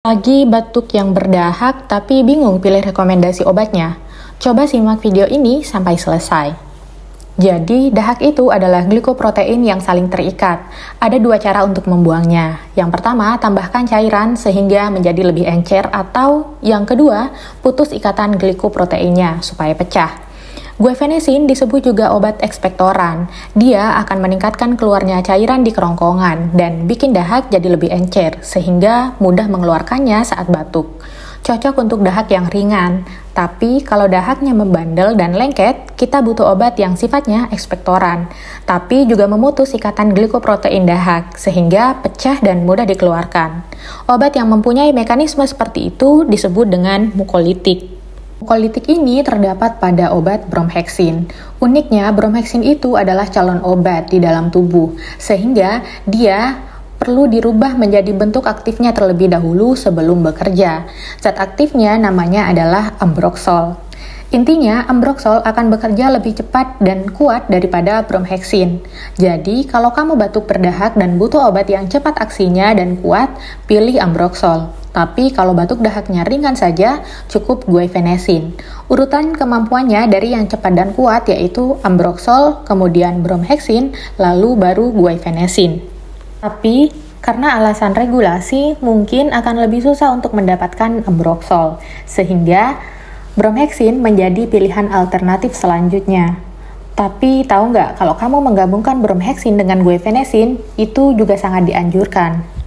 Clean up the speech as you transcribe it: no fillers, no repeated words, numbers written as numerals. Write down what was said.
Lagi batuk yang berdahak tapi bingung pilih rekomendasi obatnya? Coba simak video ini sampai selesai. Jadi, dahak itu adalah glikoprotein yang saling terikat. Ada dua cara untuk membuangnya. Yang pertama, tambahkan cairan sehingga menjadi lebih encer, atau yang kedua, putus ikatan glikoproteinnya supaya pecah. Guaifenesin disebut juga obat ekspektoran. Dia akan meningkatkan keluarnya cairan di kerongkongan dan bikin dahak jadi lebih encer, sehingga mudah mengeluarkannya saat batuk. Cocok untuk dahak yang ringan, tapi kalau dahaknya membandel dan lengket, kita butuh obat yang sifatnya ekspektoran, tapi juga memutus ikatan glikoprotein dahak, sehingga pecah dan mudah dikeluarkan. Obat yang mempunyai mekanisme seperti itu disebut dengan mukolitik. Mukolitik ini terdapat pada obat bromheksin. Uniknya, bromheksin itu adalah calon obat di dalam tubuh, sehingga dia perlu dirubah menjadi bentuk aktifnya terlebih dahulu sebelum bekerja. Zat aktifnya namanya adalah ambroxol. Intinya, ambroxol akan bekerja lebih cepat dan kuat daripada bromheksin. Jadi, kalau kamu batuk berdahak dan butuh obat yang cepat aksinya dan kuat, pilih ambroxol. Tapi kalau batuk dahaknya ringan saja, cukup guaifenesin. Urutan kemampuannya dari yang cepat dan kuat yaitu ambroxol, kemudian bromheksin, lalu baru guaifenesin. Tapi, karena alasan regulasi, mungkin akan lebih susah untuk mendapatkan ambroxol, sehingga bromheksin menjadi pilihan alternatif selanjutnya. Tapi tahu nggak, kalau kamu menggabungkan bromheksin dengan guaifenesin, itu juga sangat dianjurkan.